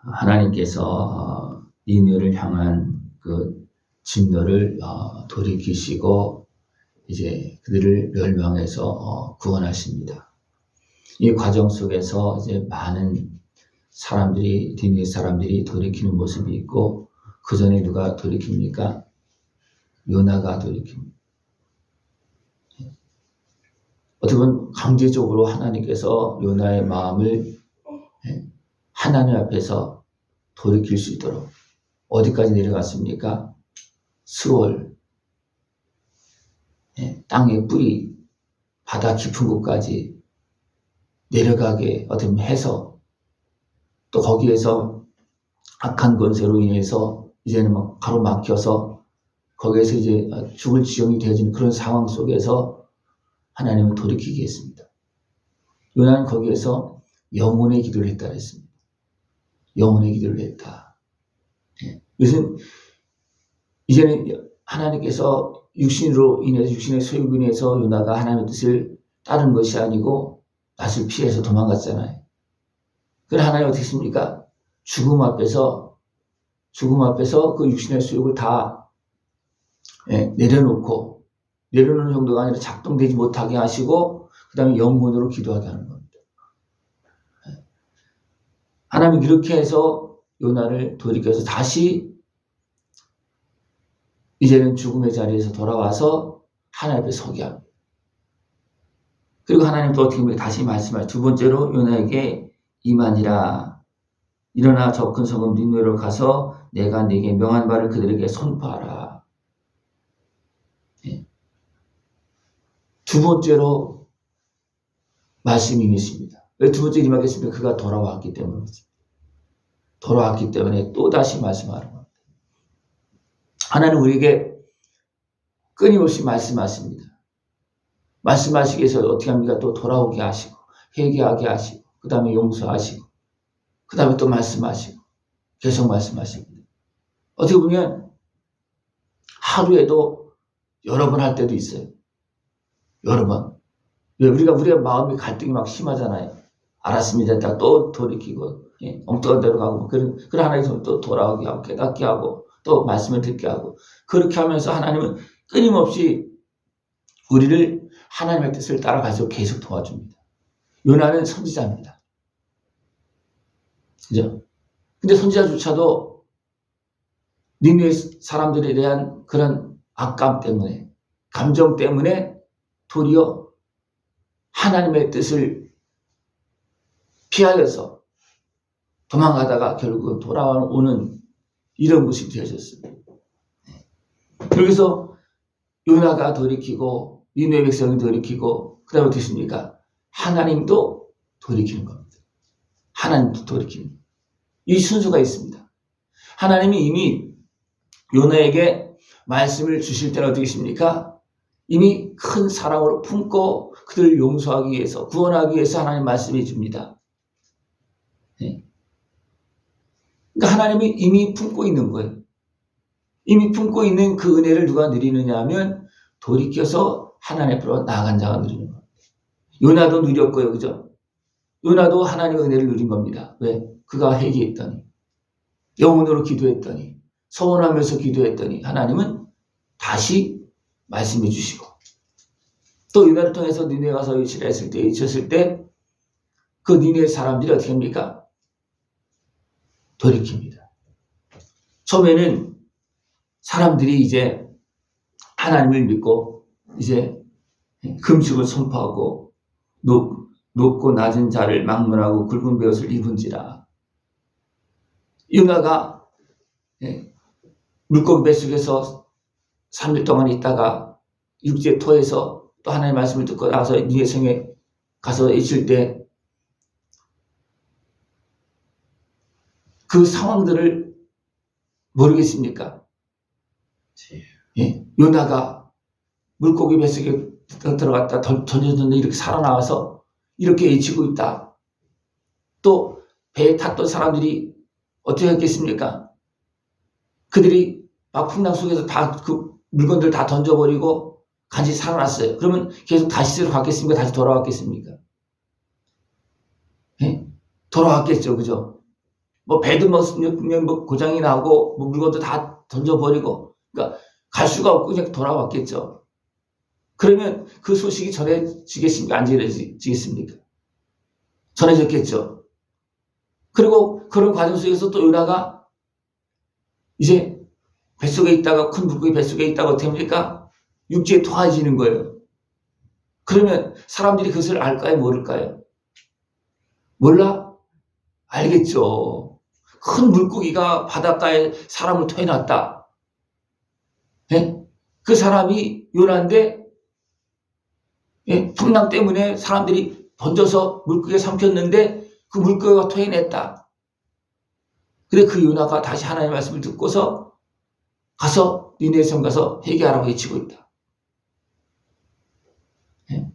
하나님께서 니느웨를 향한 그 진노를 돌이키시고 이제 그들을 멸망해서 구원하십니다. 이 과정 속에서 이제 많은 사람들이, 니느웨 사람들이 돌이키는 모습이 있고, 그 전에 누가 돌이킵니까? 요나가 돌이킵니다. 어떻게 보면 강제적으로 하나님께서 요나의 마음을 하나님 앞에서 돌이킬 수 있도록 어디까지 내려갔습니까? 스올, 땅의 뿌리, 바다 깊은 곳까지 내려가게 어떻게 보면 해서, 또 거기에서 악한 권세로 인해서 이제는 막 가로막혀서 거기에서 이제 죽을 지경이 되어지는 그런 상황 속에서 하나님은 돌이키게 했습니다. 요나는 거기에서 영혼의 기도를 했다 그랬습니다. 영혼의 기도를 했다. 이것은 이제는 하나님께서 육신으로 인해서, 육신의 소욕으로 인해서 요나가 하나님의 뜻을 따른 것이 아니고 낯을 피해서 도망갔잖아요. 그러나 하나님 어떻게 했습니까? 죽음 앞에서 그 육신의 소욕을 다 내려놓고, 내려놓는 정도가 아니라 작동되지 못하게 하시고, 그 다음에 영혼으로 기도하게 하는 겁니다. 하나님은 이렇게 해서 요나를 돌이켜서 다시 이제는 죽음의 자리에서 돌아와서 하나님 앞에 서게 합니다. 그리고 하나님 또 어떻게 보면 다시 말씀하시죠. 두 번째로 요나에게 임하니라. 일어나 저 큰 성읍 니느웨로 가서 내가 네게 명한 바를 그들에게 선포하라. 두 번째로 말씀이 임했습니다. 왜 두 번째 임하겠습니까? 그가 돌아왔기 때문입니다. 돌아왔기 때문에 또다시 말씀하는 겁니다. 하나님 우리에게 끊임없이 말씀하십니다. 말씀하시기 위해서 어떻게 합니까? 또 돌아오게 하시고, 회개하게 하시고, 그 다음에 용서하시고, 그 다음에 또 말씀하시고, 계속 말씀하십니다. 어떻게 보면 하루에도 여러 번 할 때도 있어요. 여러 번. 왜? 우리의 마음이 갈등이 막 심하잖아요. 알았습니다. 딱 또 돌이키고, 엉뚱한 데로 가고, 그런 하나님께서 또 돌아오게 하고, 깨닫게 하고, 또 말씀을 듣게 하고, 그렇게 하면서 하나님은 끊임없이 우리를 하나님의 뜻을 따라가서 계속 도와줍니다. 요나는 선지자입니다. 그죠? 근데 선지자조차도 니느웨 사람들에 대한 그런 악감 때문에, 감정 때문에 도리어 하나님의 뜻을 피하여서 도망가다가 결국은 돌아오는 이런 모습이 되어졌습니다. 그래서 요나가 돌이키고 니느웨 백성이 돌이키고 그 다음에 어떻게 했습니까? 하나님도 돌이키는 겁니다. 하나님도 돌이키는 겁니다. 이 순서가 있습니다. 하나님이 이미 요나에게 말씀을 주실 때는 어떻게 했습니까? 이미 큰 사랑으로 품고 그들을 용서하기 위해서, 구원하기 위해서 하나님 말씀해 줍니다. 그러니까 하나님이 이미 품고 있는 거예요. 이미 품고 있는 그 은혜를 누가 누리느냐 하면 돌이켜서 하나님 앞으로 나아간 자가 누리는 겁니다. 요나도 누렸고요. 그죠? 요나도 하나님의 은혜를 누린 겁니다. 왜? 그가 회개했더니, 영혼으로 기도했더니, 서원하면서 기도했더니 하나님은 다시 말씀해 주시고, 또 요나를 통해서 니느웨 가서 외쳤을 때 그 니느웨 사람들이 어떻게 합니까? 돌이킵니다. 처음에는 사람들이 이제 하나님을 믿고 이제 금식을 선포하고 높고 낮은 자를 막론하고 굵은 베옷을 입은지라. 요나가 물고기 뱃속에서 3일 동안 있다가 육지에 토해서 또 하나님의 말씀을 듣고 나서 니느웨 성에 가서 있을 때 그 상황들을 모르겠습니까? 요나가 물고기 뱃속에 들어갔다 던져졌는데 이렇게 살아나와서 이렇게 외치고 있다. 또 배에 탔던 사람들이 어떻게 했겠습니까? 그들이 막 풍랑 속에서 다 그 물건들 다 던져버리고 간신히 살아났어요. 그러면 계속 다시스로 갔겠습니까? 다시 돌아왔겠습니까? 돌아왔겠죠. 그죠? 뭐 배도 뭐 고장이 나고 뭐 물건도 다 던져버리고 그러니까 갈 수가 없고 그냥 돌아왔겠죠. 그러면 그 소식이 전해지겠습니까? 안 전해지겠습니까? 전해졌겠죠. 그리고 그런 과정 속에서 또 요나가 이제 뱃속에 있다가 큰 물고기 뱃속에 있다가 어떻게 합니까? 육지에 토해지는 거예요. 그러면 사람들이 그것을 알까요? 모를까요? 몰라? 알겠죠. 큰 물고기가 바닷가에 사람을 토해놨다. 예? 그 사람이 요나인데 예? 풍랑 때문에 사람들이 던져서 물고기에 삼켰는데 그 물고기가 토해냈다. 근데 그 요나가 다시 하나님의 말씀을 듣고서 가서 니네의 성 가서 회개하라고 외치고 있다. 예?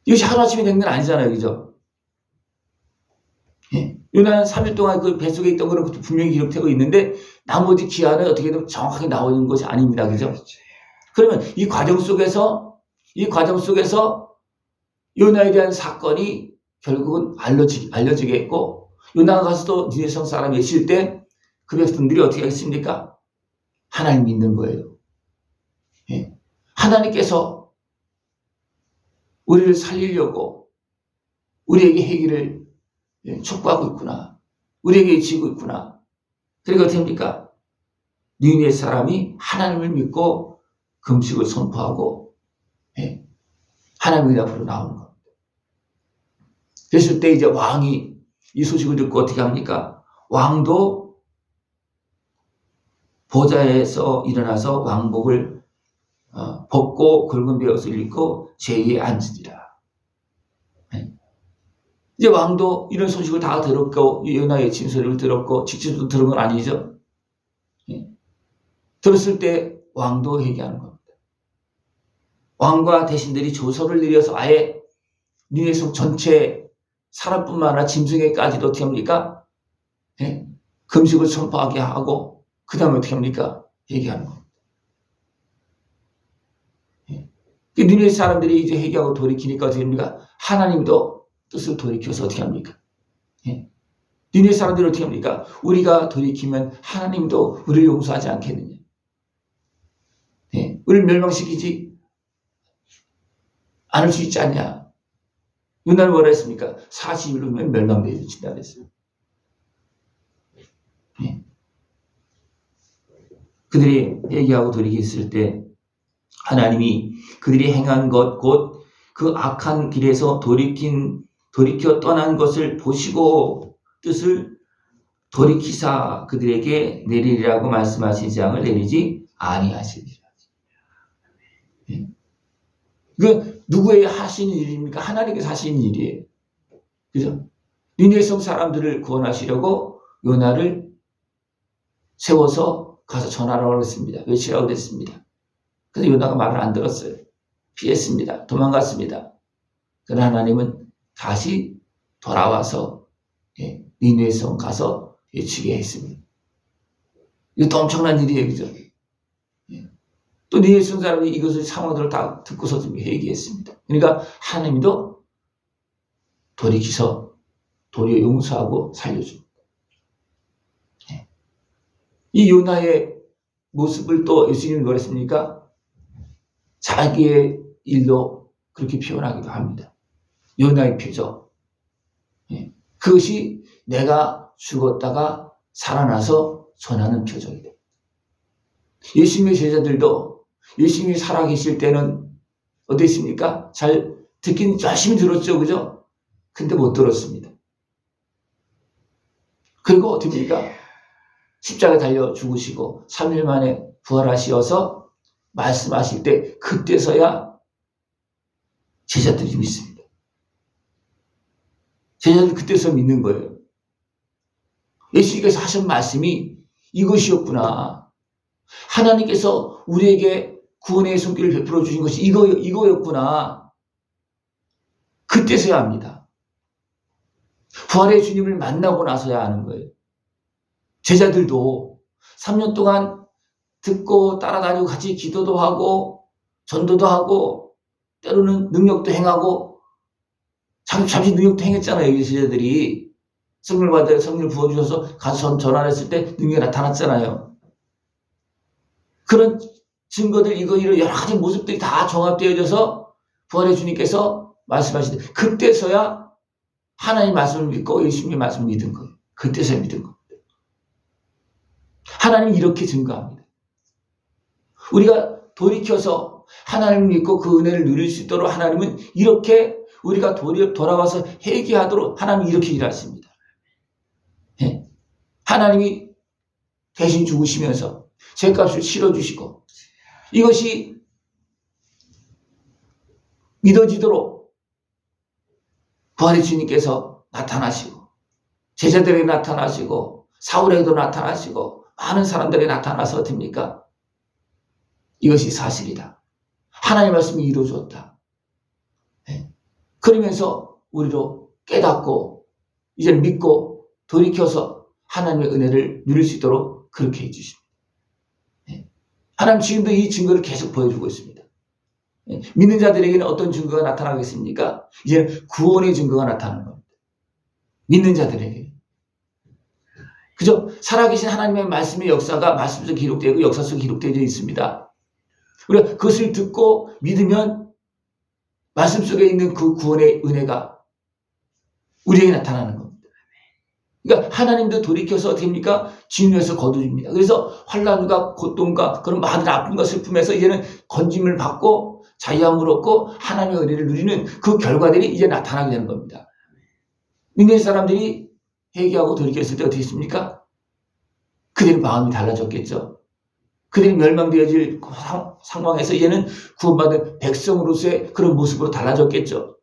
이것이 하루아침에 된 건 아니잖아요. 그죠? 예? 요나는 3일 동안 그 뱃속에 있던 거는 분명히 기록되고 있는데 나머지 기한은 어떻게든 정확하게 나오는 것이 아닙니다. 그죠? 그러면 이 과정 속에서 요나에 대한 사건이 결국은 알려지게 했고 요나가 가서도 니네 성 사람이 외칠 때 그 백성들이 어떻게 하겠습니까? 하나님 믿는 거예요. 예? 하나님께서 우리를 살리려고 우리에게 회개를 촉구하고 있구나. 우리에게 지고 있구나. 그러니까 어떻게 합니까? 니네 사람이 하나님을 믿고 금식을 선포하고 하나님의 앞으로 나오는 겁니다. 그랬을 때 이제 왕이 이 소식을 듣고 어떻게 합니까? 왕도 보좌에서 일어나서 왕복을 벗고 굵은 베옷을 입고 제위에 앉으리라. 이제 왕도 이런 소식을 다 들었고 요나의 진소리를 들었고 직접 들은 건 아니죠. 들었을 때 왕도 회개하는 겁니다. 왕과 대신들이 조서를 내려서 아예 니네 성 전체 사람뿐만 아니라 짐승에까지도 어떻게 합니까? 금식을 선포하게 하고 그 다음에 어떻게 합니까? 회개하는 겁니다. 니네 사람들이 이제 회개하고 돌이키니까 어떻게 합니까? 하나님도 뜻을 돌이켜서 어떻게 합니까? 니네 사람들이 어떻게 합니까? 우리가 돌이키면 하나님도 우리를 용서하지 않겠느냐? 우리를 멸망시키지 않을 수 있지 않냐? 요나는 뭐라 했습니까? 40일 후면 멸망되게 진다 그랬어요. 그들이 회개하고 돌이켰을 때 하나님이 그들이 행한 것 곧 그 악한 길에서 돌이켜 떠난 것을 보시고 뜻을 돌이키사 그들에게 내리리라고 말씀하신 장을 내리지 아니하시리라. 그 누구의 하시는 일입니까? 하나님께서 하시는 일이에요. 그죠? 니네 성 사람들을 구원하시려고 요나를 세워서 가서 전하라고 했습니다. 외치라고 했습니다. 그런데 요나가 말을 안 들었어요. 피했습니다. 도망갔습니다. 그러나 하나님은 다시 돌아와서 니네 성 가서 외치게 했습니다. 이것도 엄청난 일이에요. 그죠? 또 니네 성 사람이 이것을 상황들을 다 듣고서 좀 회개했습니다. 그러니까 하나님도 돌이키서 도리어 용서하고 살려줍니다. 이 요나의 모습을 또 예수님이 뭐라 했습니까? 자기의 일로 그렇게 표현하기도 합니다. 요나의 표정. 그것이 내가 죽었다가 살아나서 전하는 표정이다. 예수님의 제자들도 예수님이 살아계실 때는 어땠습니까? 잘 듣긴 열심히 들었죠. 그죠? 근데 못 들었습니다. 그리고 어떻습니까? 십자가에 달려 죽으시고 3일 만에 부활하시어서 말씀하실 때 그때서야 제자들이 믿습니다. 제자들 그때서 믿는 거예요. 예수님께서 하신 말씀이 이것이었구나. 하나님께서 우리에게 구원의 손길을 베풀어 주신 것이 이거였구나. 그때서야 합니다. 부활의 주님을 만나고 나서야 하는 거예요. 제자들도 3년 동안 듣고 따라다니고 같이 기도도 하고 전도도 하고 때로는 능력도 행하고 잠시 능력도 행했잖아요. 이 제자들이. 성령을 받아 성령을 부어주셔서 가서 전환했을 때 능력이 나타났잖아요. 그런 증거들 이런 여러 가지 모습들이 다 종합되어져서 부활의 주님께서 말씀하시되 그때서야 하나님 말씀을 믿고 예수님의 말씀을 믿은 거예요. 그때서야 믿은 겁니다. 하나님이 이렇게 증거합니다. 우리가 돌이켜서 하나님을 믿고 그 은혜를 누릴 수 있도록 하나님은 이렇게 우리가 돌아와서 회개하도록 하나님이 이렇게 일하십니다. 예. 하나님이 대신 죽으시면서 죄값을 치러주시고 이것이 믿어지도록 부활의 주님께서 나타나시고 제자들에게 나타나시고 사울에게도 나타나시고 많은 사람들에게 나타나서 어떻습니까? 이것이 사실이다. 하나님의 말씀이 이루어졌다. 네. 그러면서 우리로 깨닫고 이제 믿고 돌이켜서 하나님의 은혜를 누릴 수 있도록 그렇게 해주십니다. 네. 하나님 지금도 이 증거를 계속 보여주고 있습니다. 네. 믿는 자들에게는 어떤 증거가 나타나겠습니까? 이제는 구원의 증거가 나타나는 겁니다. 믿는 자들에게. 그죠? 살아계신 하나님의 말씀의 역사가 말씀 속에 기록되고 역사 속에 기록되어 있습니다. 우리가 그것을 듣고 믿으면 말씀 속에 있는 그 구원의 은혜가 우리에게 나타나는 겁니다. 그러니까 하나님도 돌이켜서 됩니까? 진노에서 거두줍니다. 그래서 환난과 고통과 그런 많은 아픔과 슬픔에서 이제는 건짐을 받고 자유함을 얻고 하나님의 은혜를 누리는 그 결과들이 이제 나타나게 되는 겁니다. 믿는 사람들이 회개하고 돌이켰을 때 어떻게 했습니까? 그들의 마음이 달라졌겠죠. 그들이 멸망되어질 상황에서 이제는 구원받은 백성으로서의 그런 모습으로 달라졌겠죠.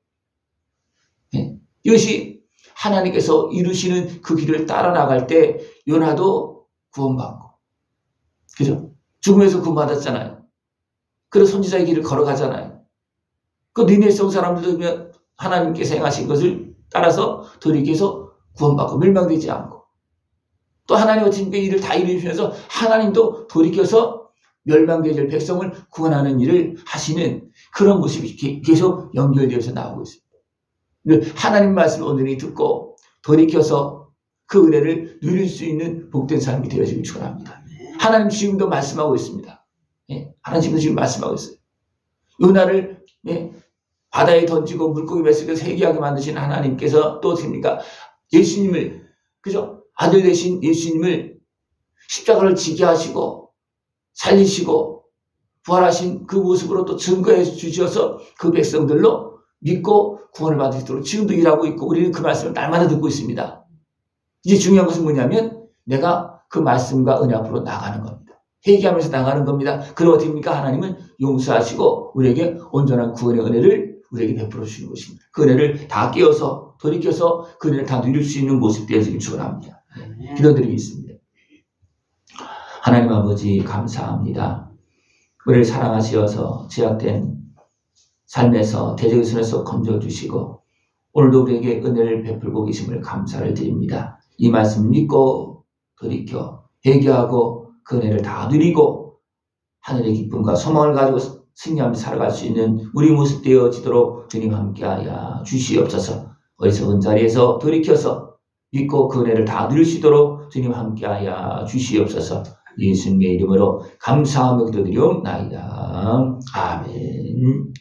네. 이것이 하나님께서 이루시는 그 길을 따라 나갈 때 요나도 구원받고, 그죠? 죽음에서 구원받았잖아요. 그래서 선지자의 길을 걸어가잖아요. 그 니느웨 성 사람들도 하나님께서 행하신 것을 따라서 돌이켜서 구원받고 멸망되지 않고, 또 하나님 어떻게 일을 다 이루시면서 하나님도 돌이켜서 멸망되어질 백성을 구원하는 일을 하시는 그런 모습이 계속 연결되어서 나오고 있습니다. 하나님 말씀을 온전히 듣고 돌이켜서 그 은혜를 누릴 수 있는 복된 삶이 되어지길 축원합니다. 하나님 지금도 말씀하고 있습니다. 하나님 지금 말씀하고 있어요. 요나를 바다에 던지고 물고기 뱃속에서 회개하게 만드신 하나님께서 또 어떻습니까? 예수님을, 그죠? 아들 되신 예수님을 십자가를 지게 하시고 살리시고 부활하신 그 모습으로 또 증거해 주셔서 그 백성들로 믿고 구원을 받을 수 있도록 지금도 일하고 있고 우리는 그 말씀을 날마다 듣고 있습니다. 이제 중요한 것은 뭐냐면 내가 그 말씀과 은혜 앞으로 나가는 겁니다. 회개하면서 나가는 겁니다. 그럼 어떻게 됩니까? 하나님은 용서하시고 우리에게 온전한 구원의 은혜를 우리에게 베풀어 주시는 것입니다. 그 은혜를 다 깨어서 돌이켜서 그 은혜를 다 누릴 수 있는 모습 되어지길 축원합니다. 기도드리겠습니다. 하나님 아버지 감사합니다. 우리를 사랑하시어서 제약된 삶에서 대적의 손에서 건져주시고 오늘도 우리에게 은혜를 베풀고 계심을 감사를 드립니다. 이 말씀 믿고 돌이켜 회개하고 그 은혜를 다 누리고 하늘의 기쁨과 소망을 가지고 승리하며 살아갈 수 있는 우리 모습 되어지도록 주님 함께하여 주시옵소서. 어리석은 자리에서 돌이켜서 믿고 그 은혜를 다 누릴 수 있도록 주님 함께하여 주시옵소서. 예수님의 이름으로 감사하며 기도드리옵나이다. 아멘.